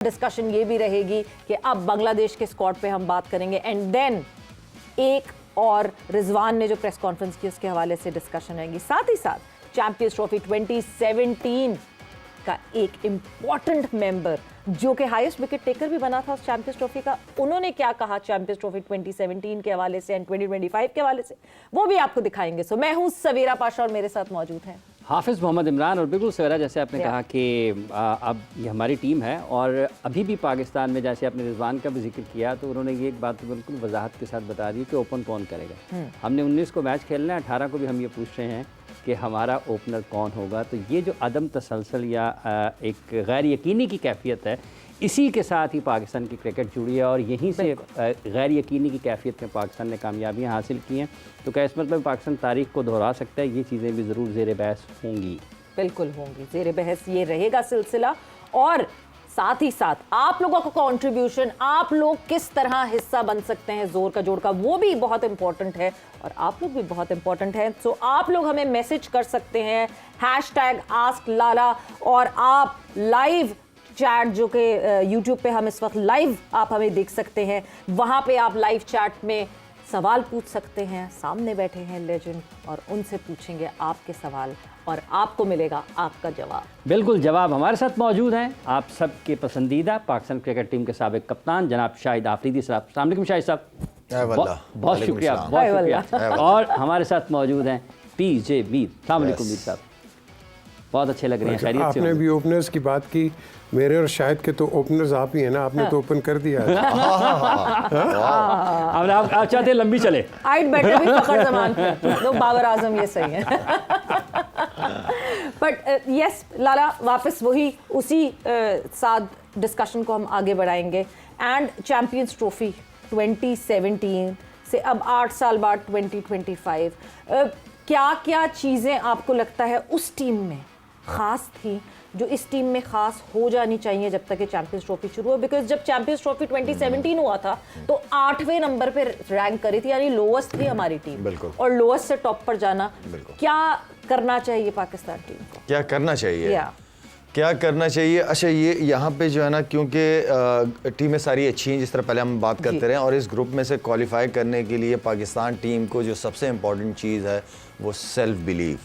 Discussion ये भी रहेगी कि अब बांग्लादेश के स्क्वाड पे हम बात करेंगे एंड देन एक और रिजवान ने जो प्रेस कॉन्फ्रेंस की उसके हवाले से डिस्कशन रहेगी। साथ ही साथ चैंपियंस ट्रॉफी 2017 का एक इम्पॉर्टेंट मेंबर जो कि हाईएस्ट विकेट टेकर भी बना था उस चैंपियंस ट्रॉफी का, उन्होंने क्या कहा चैंपियंस ट्रॉफी 2017 के हवाले से एंड 2025 के हवाले से, वो भी आपको दिखाएंगे। सो मैं हूं सवेरा पाशा और मेरे साथ मौजूद हैं हाफिज़ मोहम्मद इमरान। और बिल्कुल सवेरा, जैसे आपने कहा कि अब ये हमारी टीम है और अभी भी पाकिस्तान में, जैसे आपने रिजवान का भी जिक्र किया, तो उन्होंने ये एक बात बिल्कुल वजाहत के साथ बता दी कि ओपन कौन करेगा। हमने 19 को मैच खेलना है, 18 को भी हम ये पूछ रहे हैं कि हमारा ओपनर कौन होगा। तो ये जो अदम तसलसल या एक गैर यकीनी की कैफियत है, इसी के साथ ही पाकिस्तान की क्रिकेट जुड़ी है और यहीं से गैर यकीनी की कैफियत में पाकिस्तान ने कामयाबियां हासिल की हैं। तो क्या इस मतलब पाकिस्तान तारीख को दोहरा सकता है? ये चीज़ें भी ज़रूर ज़ेर बहस होंगी। बिल्कुल होंगी, ज़ेर बहस ये रहेगा सिलसिला। और साथ ही साथ आप लोगों का कंट्रीब्यूशन, आप लोग किस तरह हिस्सा बन सकते हैं जोर का जोड़ का, वो भी बहुत इंपॉर्टेंट है और आप लोग भी बहुत इंपॉर्टेंट हैं। सो आप लोग हमें मैसेज कर सकते हैं #AskLala और आप लाइव चैट जो कि यूट्यूब पे हम इस वक्त लाइव आप हमें देख सकते हैं, वहाँ पे आप लाइव चैट में सवाल पूछ सकते हैं। सामने बैठे हैं लेजेंड और उनसे पूछेंगे आपके सवाल और आपको मिलेगा आपका जवाब। बिल्कुल, जवाब हमारे साथ मौजूद हैं आप सबके पसंदीदा पाकिस्तान क्रिकेट टीम के साबिक कप्तान जनाब शाहिद आफरीदी साहब। अस्सलाम वालेकुम शाहिद साहब। बहुत शुक्रिया, बहुत शुक्रिया। और हमारे साथ मौजूद हैं PJ मीर। अस्सलाम वालेकुम मीर साहब, बहुत अच्छे लग रहे हैं, खैरियत से? आपने भी ओपनर्स की बात की, मेरे और शाहिद के तो ओपनर्स आप ही हैं ना, आपने तो ओपन कर दिया। आप चाहते लंबी चले? आइट बेटर भी फखर जमान पे, तो बाबर आजम ये सही है। बट यस लाला, वापस वही उसी साथ डिस्कशन को हम आगे बढ़ाएंगे। एंड चैंपियंस ट्रॉफी 2017 से अब 8 साल बाद 2025, क्या क्या चीज़ें आपको लगता है उस टीम में ख़ास थी जो इस टीम में ख़ास हो जानी चाहिए जब तक ये चैंपियंस ट्रॉफी शुरू हो? बिकॉज जब चैंपियंस ट्रॉफी 2017 हुआ था तो 8वें नंबर पे रैंक करी थी, यानी लोवेस्ट थी हमारी टीम, और लोवेस्ट से टॉप पर जाना। क्या करना चाहिए पाकिस्तान टीम को? क्या करना चाहिए? क्या करना चाहिए? अच्छा, ये यहाँ पे जो है ना, क्योंकि टीमें सारी अच्छी हैं जिस तरह पहले हम बात करते रहे, और इस ग्रुप में से क्वालिफाई करने के लिए पाकिस्तान टीम को जो सबसे इम्पोर्टेंट चीज़ है वो सेल्फ बिलीव।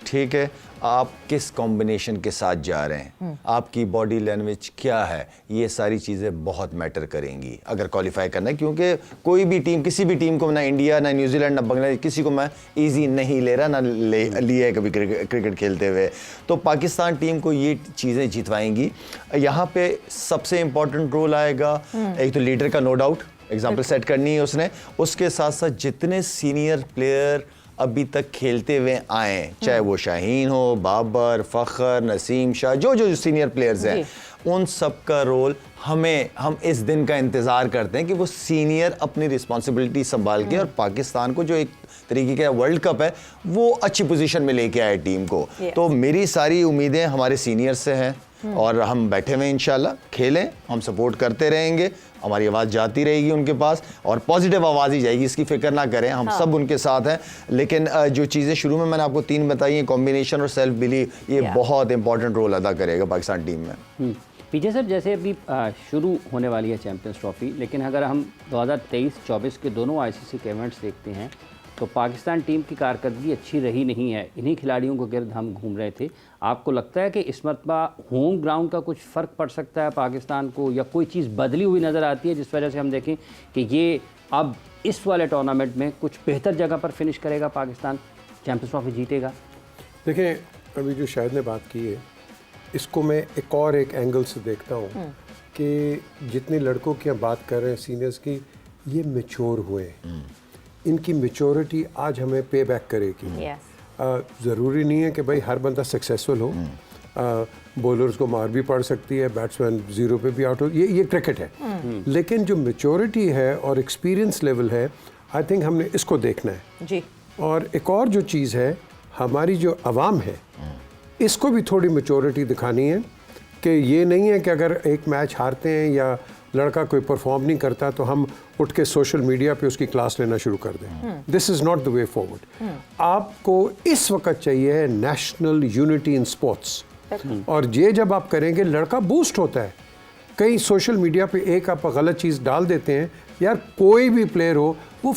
ठीक है, आप किस कॉम्बिनेशन के साथ जा रहे हैं, आपकी बॉडी लैंग्वेज क्या है, ये सारी चीज़ें बहुत मैटर करेंगी अगर क्वालिफाई करना है। क्योंकि कोई भी टीम, किसी भी टीम को, ना इंडिया, ना न्यूजीलैंड, ना बांग्लादेश, किसी को मैं इजी नहीं ले रहा, ना लिया है कभी क्रिकेट खेलते हुए। तो पाकिस्तान टीम को ये चीज़ें जितवाएंगी। यहाँ पे सबसे इम्पोर्टेंट रोल आएगा, एक तो लीडर का, नो डाउट, एग्जाम्पल सेट करनी है उसने। उसके साथ साथ जितने सीनियर प्लेयर अभी तक खेलते हुए आए, चाहे वो शाहीन हो, बाबर, फ़खर, नसीम शाह, जो सीनियर प्लेयर्स हैं, उन सब का रोल हम इस दिन का इंतज़ार करते हैं कि वो सीनियर अपनी रिस्पॉन्सिबिलिटी संभाल के और पाकिस्तान को, जो एक तरीके का वर्ल्ड कप है, वो अच्छी पोजीशन में लेके आए टीम को। तो मेरी सारी उम्मीदें हमारे सीनियर से हैं और हम बैठे हुए इंशाल्लाह खेलें, हम सपोर्ट करते रहेंगे, हमारी आवाज़ जाती रहेगी उनके पास और पॉजिटिव आवाज़ ही जाएगी, इसकी फिक्र ना करें, हम सब उनके साथ हैं। लेकिन जो चीज़ें शुरू में मैंने आपको 3 बताई हैं, कॉम्बिनेशन और सेल्फ बिलीव, ये बहुत इंपॉर्टेंट रोल अदा करेगा पाकिस्तान टीम में। पीछे साहब, जैसे अभी शुरू होने वाली है चैंपियंस ट्रॉफी, लेकिन अगर हम 2023-24 के दोनों ICC के इवेंट्स देखते हैं तो पाकिस्तान टीम की कारकर्दगी अच्छी रही नहीं है। इन्हीं खिलाड़ियों को गिर्द हम घूम रहे थे। आपको लगता है कि इस मरतबा होम ग्राउंड का कुछ फ़र्क पड़ सकता है पाकिस्तान को, या कोई चीज़ बदली हुई नज़र आती है जिस वजह से हम देखें कि ये अब इस वाले टूर्नामेंट में कुछ बेहतर जगह पर फिनिश करेगा, पाकिस्तान चैंपियंस ट्रॉफी जीतेगा? देखें, अभी जो शायद ने बात की है, इसको मैं एक एंगल से देखता हूँ कि जितने लड़कों की हम बात कर रहे हैं सीनियर्स की, ये मैच्योर हुए, इनकी मैच्योरिटी आज हमें पे बैक करेगी। ज़रूरी नहीं है कि भाई हर बंदा सक्सेसफुल हो, बॉलर्स को मार भी पड़ सकती है, बैट्समैन 0 पे भी आउट हो, ये क्रिकेट है। लेकिन जो मैच्योरिटी है और एक्सपीरियंस लेवल है, आई थिंक हमने इसको देखना है जी। और एक और जो चीज़ है, हमारी जो अवाम है, इसको भी थोड़ी मैच्योरिटी दिखानी है कि ये नहीं है कि अगर एक मैच हारते हैं या लड़का कोई परफॉर्म नहीं करता तो हम उठ के सोशल मीडिया पे उसकी क्लास लेना शुरू कर दें। This is not the way forward. आपको इस वक्त चाहिए है नेशनल यूनिटी इन स्पोर्ट्स, और ये जब आप करेंगे लड़का बूस्ट होता है। कहीं सोशल मीडिया पे एक आप गलत चीज़ डाल देते हैं, यार कोई भी प्लेयर हो वो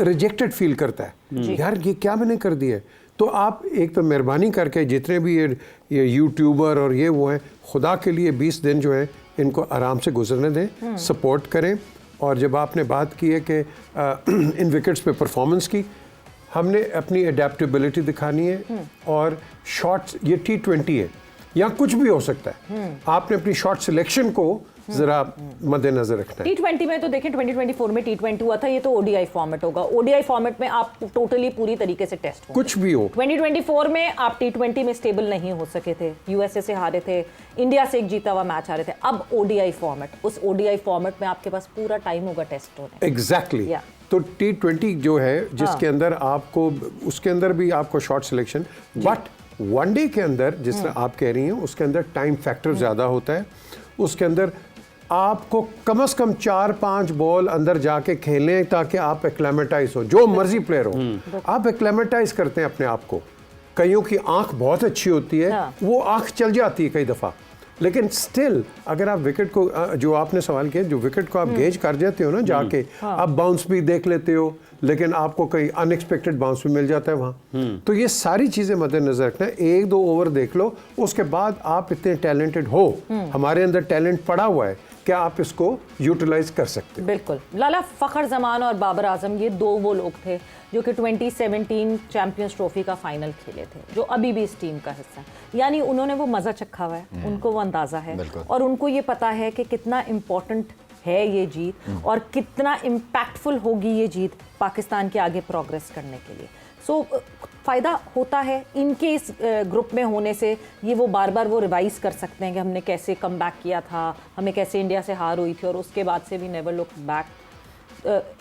रिजेक्टेड फील करता है, यार ये क्या मैंने कर दिया है। तो आप एक तो मेहरबानी करके जितने भी ये यूट्यूबर और ये वो हैं, खुदा के लिए 20 दिन जो है इनको आराम से गुजरने दें, सपोर्ट करें। और जब आपने बात की है कि इन विकेट्स पे परफॉर्मेंस की, हमने अपनी अडेप्टेबिलिटी दिखानी है। और शॉट्स, ये T20 है, यहाँ कुछ भी हो सकता है, आपने अपनी शॉट सिलेक्शन को जरा मद्देनजर रखना है। T20 में तो देखें 2024 में T20 हुआ था, ये तो ODI फॉर्मेट होगा। ODI फॉर्मेट में आप टोटली पूरी तरीके से टेस्ट होंगे। कुछ भी हो, 2024 में आप T20 में स्टेबल नहीं हो सके थे, USA से हारे थे, इंडिया से एक जीता हुआ मैच हारे थे। अब ODI फॉर्मेट, उस ODI फॉर्मेट में आपके पास पूरा टाइम होगा टेस्ट होने। Exactly Yeah. तो T20 जो है जिसके अंदर आपको, उसके अंदर भी आपको शॉट सिलेक्शन, बट वनडे के अंदर जिस तरह आप कह रही हैं उसके अंदर टाइम फैक्टर ज़्यादा होता है। उसके अंदर आपको कम से कम 4-5 बॉल अंदर जाके खेलें ताकि आप एक्लेमेटाइज हो, जो मर्जी प्लेयर हो आप एक्लेमेटाइज करते हैं अपने आप को। कईयों की आंख बहुत अच्छी होती है, वो आंख चल जाती है कई दफ़ा, लेकिन स्टिल अगर आप विकेट को, जो आपने सवाल किया, जो विकेट को आप गेज कर जाते हो ना जाके, आप बाउंस भी देख लेते हो, लेकिन आपको कहीं अनएक्सपेक्टेड बाउंस भी मिल जाता है वहाँ। तो ये सारी चीज़ें मद्देनजर रखना है। 1-2 ओवर देख लो, उसके बाद आप इतने टैलेंटेड हो, हमारे अंदर टैलेंट पड़ा हुआ है, क्या आप इसको यूटिलाइज कर सकते हैं। बिल्कुल। लाला फखर जमान और बाबर आजम, ये दो वो लोग थे जो कि 2017 चैंपियंस ट्रॉफी का फाइनल खेले थे, जो अभी भी इस टीम का हिस्सा है। यानी उन्होंने वो मज़ा चखा हुआ है, उनको वो अंदाज़ा है, और उनको ये पता है कि कितना इम्पोर्टेंट है ये जीत और कितना इम्पैक्टफुल होगी ये जीत पाकिस्तान के आगे प्रोग्रेस करने के लिए। सो फ़ायदा होता है इनके इस ग्रुप में होने से। ये वो बार बार वो रिवाइज कर सकते हैं कि हमने कैसे कम बैक किया था, हमें कैसे इंडिया से हार हुई थी, और उसके बाद से भी नेवर लुक बैक।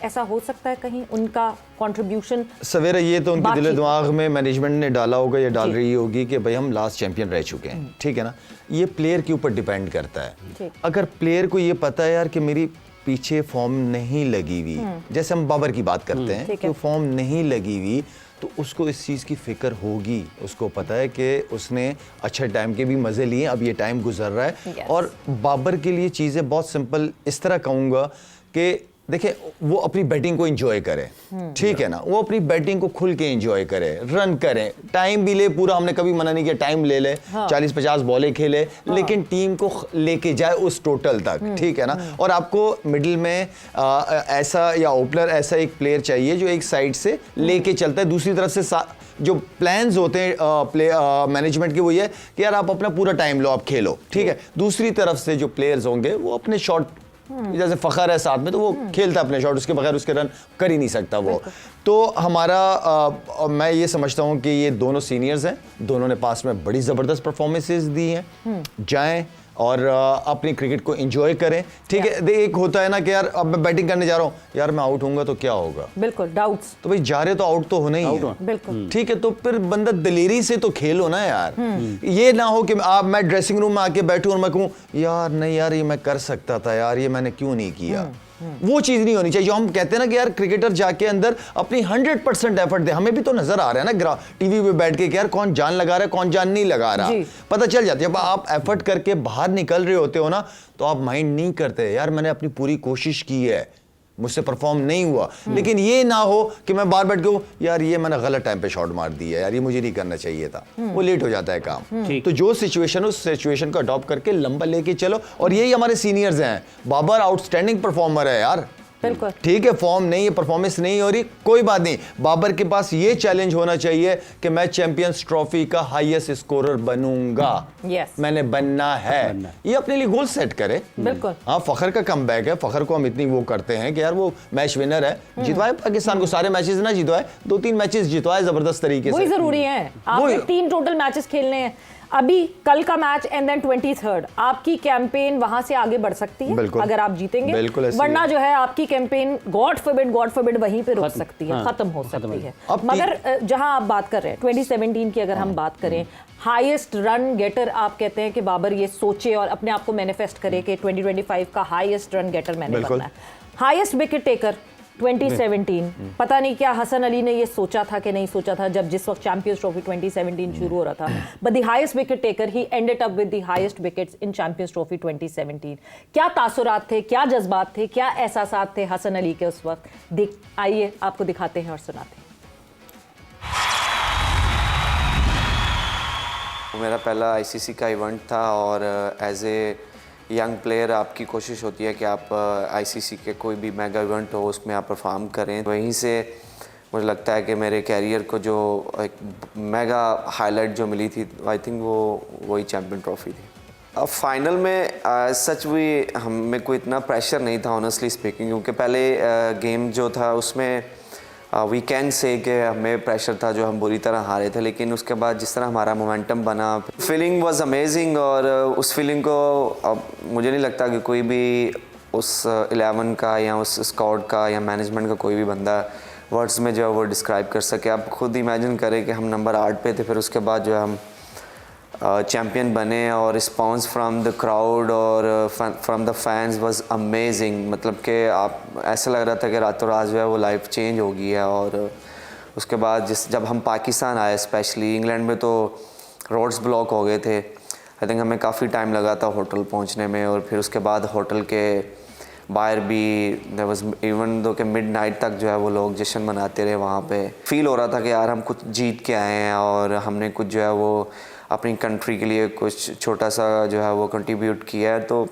ऐसा हो सकता है कहीं उनका कंट्रीब्यूशन सवेरा ये तो उनके दिल दिमाग में मैनेजमेंट ने डाला होगा या डाल रही होगी कि भाई हम लास्ट चैंपियन रह चुके हैं, ठीक है ना। ये प्लेयर के ऊपर डिपेंड करता है। अगर प्लेयर को ये पता है यार कि मेरी पीछे फॉर्म नहीं लगी हुई, जैसे हम बाबर की बात करते हैं कि फॉर्म नहीं लगी हुई, तो उसको इस चीज़ की फिक्र होगी। उसको पता है कि उसने अच्छे टाइम के भी मज़े लिए, अब ये टाइम गुजर रहा है। और बाबर के लिए चीज़ें बहुत सिंपल इस तरह कहूँगा कि देखिए, वो अपनी बैटिंग को एंजॉय करे, ठीक है ना, वो अपनी बैटिंग को खुल के एंजॉय करे, रन करे, टाइम भी ले पूरा, हमने कभी मना नहीं किया टाइम ले ले, 40-50 बॉलें खेले, लेकिन टीम को लेके जाए उस टोटल तक, ठीक है ना। और आपको मिडिल में ऐसा या ओपनर ऐसा एक प्लेयर चाहिए जो एक साइड से लेके चलता है, दूसरी तरफ से जो प्लान्स होते हैं मैनेजमेंट के वो ये कि यार आप अपना पूरा टाइम लो, आप खेलो, ठीक है। दूसरी तरफ से जो प्लेयर्स होंगे वो अपने शॉट, जैसे फखर है साथ में तो वो खेलता अपने शॉट, उसके बगैर उसके रन कर ही नहीं सकता वो। तो हमारा मैं ये समझता हूँ कि ये दोनों सीनियर्स हैं, दोनों ने पास में बड़ी ज़बरदस्त परफॉर्मेंसेस दी हैं, जाएं और अपनी क्रिकेट को एंजॉय करें, ठीक है। एक होता है ना कि यार अब मैं बैटिंग करने जा रहा हूँ, यार मैं आउट होऊंगा तो क्या होगा, बिल्कुल डाउट्स, तो भाई जा रहे तो आउट तो होना ही है, बिल्कुल, ठीक है। तो फिर बंदा दिलेरी से तो खेलो ना यार। ये ना हो कि मैं ड्रेसिंग रूम में आके बैठूं और मैं कहूँ यार नहीं यार ये मैं कर सकता था, यार ये मैंने क्यों नहीं किया। वो चीज नहीं होनी चाहिए। जो हम कहते हैं ना कि यार क्रिकेटर जाके अंदर अपनी 100% एफर्ट दे। हमें भी तो नजर आ रहा है ना टीवी पे बैठ के कि यार कौन जान लगा रहा है कौन जान नहीं लगा रहा, पता चल जाती है। जब आप एफर्ट करके बाहर निकल रहे होते हो ना तो आप माइंड नहीं करते यार मैंने अपनी पूरी कोशिश की है, मुझसे परफॉर्म नहीं हुआ। लेकिन ये ना हो कि मैं बार बैठ के यार ये मैंने गलत टाइम पे शॉट मार दिया, यार ये मुझे नहीं करना चाहिए था, वो लेट हो जाता है काम। तो जो सिचुएशन उस सिचुएशन को अडॉप्ट करके लंबा लेके चलो। और यही हमारे सीनियर्स हैं। बाबर आउटस्टैंडिंग परफॉर्मर है यार, ठीक है, फॉर्म नहीं है, परफॉर्मेंस नहीं हो रही, कोई बात नहीं। बाबर के पास ये चैलेंज होना चाहिए कि मैं चैंपियंस ट्रॉफी का हाईएस्ट स्कोरर बनूंगा, मैंने बनना है। ये अपने लिए गोल सेट करे। बिल्कुल। हाँ, फखर का कमबैक है, फखर को हम इतनी वो करते हैं कि यार वो मैच विनर है, जितवाए पाकिस्तान को, सारे मैचेस ना जितवाए, 2-3 मैचेस जितवाए जबरदस्त तरीके से, वही जरूरी है। आपने 3 टोटल मैचेस खेलने हैं, अभी कल का मैच एंड देन 23rd, आपकी कैंपेन वहां से आगे बढ़ सकती है अगर आप जीतेंगे, वरना जो है आपकी कैंपेन गॉड फॉरबिड वहीं पे रुक सकती है, खत्म हो सकती है। मगर जहां आप बात कर रहे हैं 2017 की अगर हम बात करें, हाईएस्ट रन गेटर आप कहते हैं कि बाबर ये सोचे और अपने आप को मैनिफेस्ट करे कि 2025 का हाईएस्ट रन गेटर मैंने बनना है, हाईएस्ट विकेट टेकर 2017 पता नहीं क्या हसन अली ने ये सोचा था कि नहीं सोचा था, जब जिस वक्त चैंपियंस ट्रॉफी 2017 शुरू हो रहा था, but the highest wicket taker he ended up with the highest wickets in champions trophy 2017। क्या तासुरात थे, क्या जज्बात थे, क्या एहसासात थे हसन अली के उस वक्त? आइए आपको दिखाते हैं और सुनाते हैं। मेरा पहला आईसीसी का इवेंट था और एज ए यंग प्लेयर आपकी कोशिश होती है कि आप आईसीसी के कोई भी मेगा इवेंट हो उसमें आप परफॉर्म करें। वहीं से मुझे लगता है कि मेरे कैरियर को जो एक मेगा हाईलाइट जो मिली थी, आई थिंक वो वही चैम्पियन ट्रॉफी थी। अब फाइनल में सच भी हमें कोई इतना प्रेशर नहीं था ऑनेस्टली स्पीकिंग, क्योंकि पहले गेम जो था उसमें वी कैन से कि हमें प्रेशर था जो हम बुरी तरह हारे थे, लेकिन उसके बाद जिस तरह हमारा मोमेंटम बना, फीलिंग वाज अमेजिंग। और उस फीलिंग को अब मुझे नहीं लगता कि कोई भी उस 11 का या उस स्क्वाड का या मैनेजमेंट का कोई भी बंदा वर्ड्स में जो है वो डिस्क्राइब कर सके। आप खुद इमेजिन करें कि हम नंबर 8 पे थे, फिर उसके बाद जो है हम चैम्पियन बने और रिस्पॉन्स फ्रॉम द क्राउड और from the fans was amazing. मतलब कि आप ऐसा लग रहा था कि रातों रात जो है वो लाइफ चेंज हो गई है। और उसके बाद जब हम पाकिस्तान आए, स्पेशली इंग्लैंड में तो रोड्स ब्लॉक हो गए थे। आई थिंक हमें काफ़ी टाइम लगा था होटल पहुंचने में, और फिर उसके बाद होटल के बाहर भी देयर वाज इवन दो कि मिडनाइट तक जो है वो लोग जश्न मनाते रहे वहाँ पे। फील हो रहा था कि यार हम कुछ जीत के आए हैं और हमने कुछ जो है वो अपनी कंट्री के लिए कुछ छोटा सा जो है वो कंट्रीब्यूट किया है। तो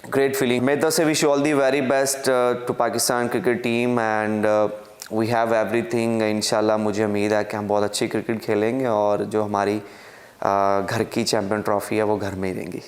ग्रेट फीलिंग। मैं तो से wish all the very best to Pakistan cricket team and we have everything. इंशाल्लाह मुझे उम्मीद है कि हम बहुत अच्छी क्रिकेट खेलेंगे और जो हमारी घर की चैम्पियन ट्रॉफी है वो घर में ही रहेंगी।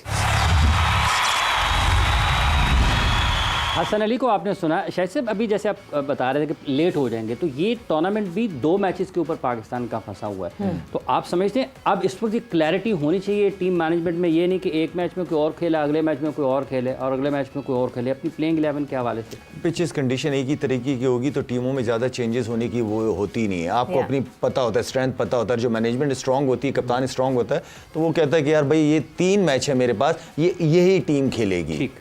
हसन अली को आपने सुना। शायद साहब अभी जैसे आप बता रहे थे कि लेट हो जाएंगे, तो ये टूर्नामेंट भी 2 मैचेस के ऊपर पाकिस्तान का फंसा हुआ है। तो आप समझते हैं अब इस वक्त ये क्लैरिटी होनी चाहिए टीम मैनेजमेंट में, ये नहीं कि एक मैच में कोई और खेला, अगले मैच में कोई और खेले और अगले मैच में कोई और खेले। अपनी प्लेइंग 11 के हवाले से पिचेस कंडीशन एक ही तरीके की होगी तो टीमों में ज़्यादा चेंजेस होने की वो होती नहीं है। आपको अपनी पता होता है, स्ट्रेंथ पता होता है, जो मैनेजमेंट स्ट्रांग होती है, कप्तान स्ट्रांग होता है, तो वो कहता है कि यार भाई ये 3 मैच है मेरे पास, यही टीम खेलेगी। ठीक।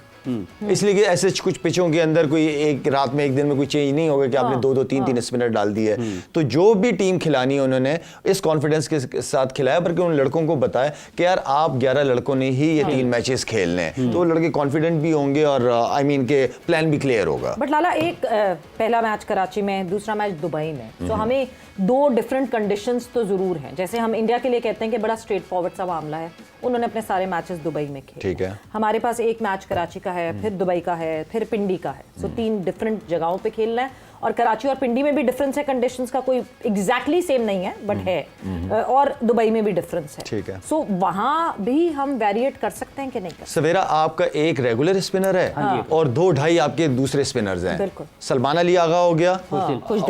इसलिए कि ऐसे कुछ पिचों के अंदर कोई एक रात में एक दिन में कोई चेंज नहीं होगा कि आपने 2-2 3-3 स्पिनर डाल दिए। तो जो भी टीम खिलानी है उन्होंने इस कॉन्फिडेंस के साथ खिलाया, बल्कि उन लड़कों को बताया कि यार आप 11 लड़कों ने ही ये 3 मैचेस खेलने हैं, तो वो लड़के कॉन्फिडेंट भी होंगे और आई मीन के प्लान भी क्लियर होगा। बट लाला, एक पहला मैच कराची में, दूसरा मैच दुबई में, तो हमें 2 डिफरेंट कंडीशंस तो जरूर हैं। जैसे हम इंडिया के लिए कहते हैं कि बड़ा स्ट्रेट फॉरवर्ड सा मामला है, उन्होंने अपने सारे मैचेस दुबई में खेले। ठीक है। हमारे पास एक मैच कराची का है, फिर दुबई का है, फिर पिंडी का है। सो 3 डिफरेंट जगहों पे खेलना है, और कराची और पिंडी में भी डिफरेंस है, कंडीशंस का कोई एग्जैक्टली सेम नहीं है बट है, और दुबई में भी डिफरेंस है। ठीक है। सो वहां भी हम वेरिएट कर सकते हैं कि नहीं कर सकते? सवेरा आपका एक रेगुलर स्पिनर है और 2-2.5 आपके दूसरे स्पिनर्स हैं। बिल्कुल। सलमान अली आगा हो गया,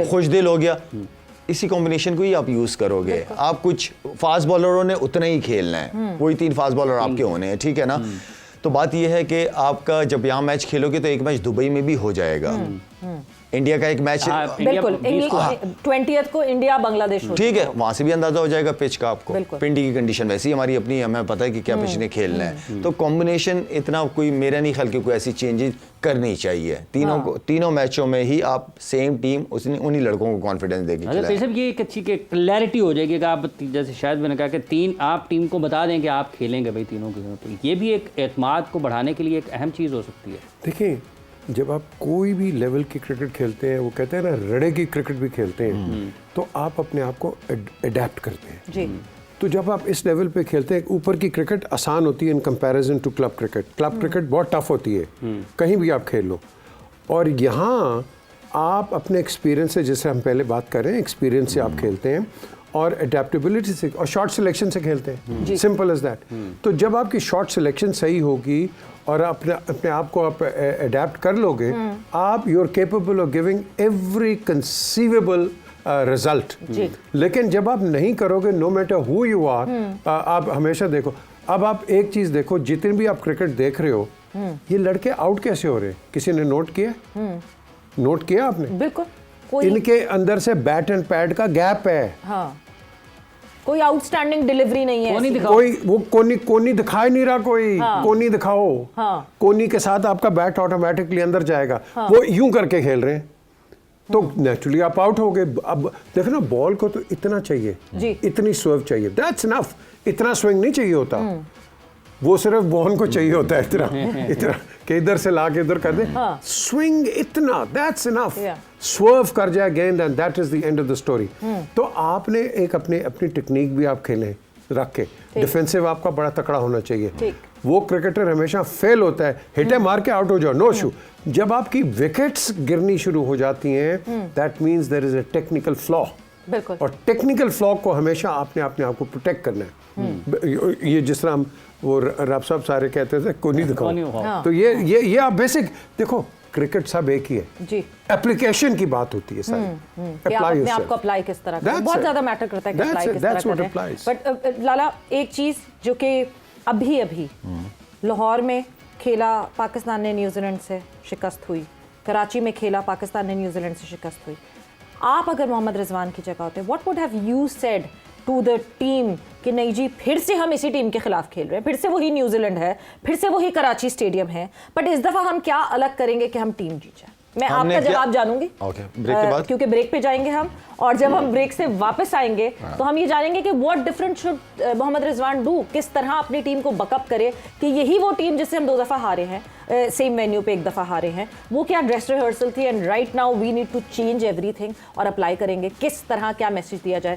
खुशदिल हो गया, इसी कॉम्बिनेशन को ही आप यूज करोगे। आप कुछ फास्ट बॉलरों ने उतना ही खेलना है, वही 3 फास्ट बॉलर आपके होने हैं, ठीक है ना। तो बात यह है कि आपका जब यहाँ मैच खेलोगे तो एक मैच दुबई में भी हो जाएगा। इंडिया का एक मैच बिल्कुल 20th को इंडिया बांग्लादेश, ठीक है, वहां से भी अंदाजा हो जाएगा पिच का आपको। पिंडी की कंडीशन वैसी हमारी अपनी, हमें पता है कि क्या पिच ने खेलना है। तो कॉम्बिनेशन इतना कोई मेरा नहीं ख्याल कि कोई ऐसी चेंजेस करनी चाहिए। तीनों मैचों में ही आप सेम टीम उन्हीं लड़कों को कॉन्फिडेंस देगी। अच्छा, ये एक अच्छी क्लैरिटी हो जाएगी कि आप जैसे शायद मैंने कहा कि आप टीम को बता दें कि आप खेलेंगे भाई तीनों के, तो ये भी एक एतमाद को बढ़ाने के लिए एक अहम चीज़ हो सकती है। देखिए, जब आप कोई भी लेवल की क्रिकेट खेलते हैं, वो कहते हैं ना रड़े की क्रिकेट भी खेलते हैं, तो आप अपने आप को अडेप्ट करते हैं जी। तो जब आप इस लेवल पे खेलते हैं, ऊपर की क्रिकेट आसान होती है in comparison to club cricket. Club cricket बहुत टफ होती है, कहीं भी आप खेल लो। और यहाँ आप अपने एक्सपीरियंस से, जैसे हम पहले बात कर रहे हैं, एक्सपीरियंस से आप खेलते हैं और अडेप्टेबिलिटी से और शॉट सिलेक्शन से खेलते हैं। Simple as that. तो जब आपकी शॉट सिलेक्शन सही होगी और अपने आप को आप अडेप्ट कर लोगे, आप you are capable of giving every conceivable result. लेकिन जब आप नहीं करोगे, no matter who you are, आप हमेशा देखो, अब आप एक चीज देखो, जितने भी आप क्रिकेट देख रहे हो, ये लड़के आउट कैसे हो रहे हैं? किसी ने नोट किया? नोट किया आपने? बिल्कुल। इनके अंदर से बैट एंड पैड का गैप है। हाँ। कोई आउटस्टैंडिंग डिलीवरी नहीं है। कोई वो कोनी दिखाई नहीं रहा, कोई कोनी दिखाओ। कोनी के साथ आपका बैट ऑटोमेटिकली अंदर जाएगा। वो यूं करके खेल रहे हैं। तो नेचुरली आप आउट हो गए। अब देखो ना, बॉल को तो इतना चाहिए, इतनी स्वर्व चाहिए, दैट्स इनफ। इतना स्विंग नहीं चाहिए होता, वो सिर्फ बॉल को चाहिए होता है इतना इतना कि इधर से ला के इधर कर दे। स्विंग इतना, दैट्स इनफ। स्वर्व कर जाए गेंद and that is the end of the story. तो आपने एक अपनी टेक्निक भी आप खेलें रख के, डिफेंसिव आपका बड़ा तकड़ा होना चाहिए। वो क्रिकेटर हमेशा फेल होता है, हिटे मार के आउट हो जाओ, नो इशू। जब आपकी विकेट्स गिरनी शुरू हो जाती हैं, that means there is a technical flaw. बिल्कुल। और टेक्निकल फ्लॉ को हमेशा आपने अपने आप को प्रोटेक्ट करना है। ये जिस तरह हम वो रब साहब सारे कहते थे, कोनी दिखाओ, तो ये आप बेसिक देखो, क्रिकेट सब एक ही है जी। एप्लीकेशन की बात होती है सारी, कि आप अपने आप को अप्लाई किस तरह करें, बहुत ज्यादा मैटर करता है कि अप्लाई किस तरह करें। बट लाला, एक चीज जो कि अभी लाहौर में खेला पाकिस्तान ने न्यूजीलैंड से शिकस्त हुई, कराची में खेला पाकिस्तान ने न्यूजीलैंड से शिकस्त हुई। आप अगर मोहम्मद रिजवान की जगह होते, what would have you said to the team कि नहीं जी, फिर से हम इसी टीम के खिलाफ खेल रहे हैं, फिर से वही न्यूजीलैंड है, फिर से वही कराची स्टेडियम है, बट इस दफा हम क्या अलग करेंगे कि हम टीम जीत जाए? मैं आपका जवाब जानूंगी ब्रेक के बाद, क्योंकि ब्रेक पे जाएंगे हम, और जब हम ब्रेक से वापस आएंगे तो हम ये जानेंगे कि what different should Mohammad Rizwan do, किस तरह अपनी टीम को बकअप करे कि यही वो टीम जिससे हम 2 दफा हारे हैं, सेम वेन्यू पे 1 दफा हारे हैं, वो क्या ड्रेस रिहर्सल थी, and right now we need to change everything और अप्लाई करेंगे किस तरह, क्या मैसेज दिया जाए।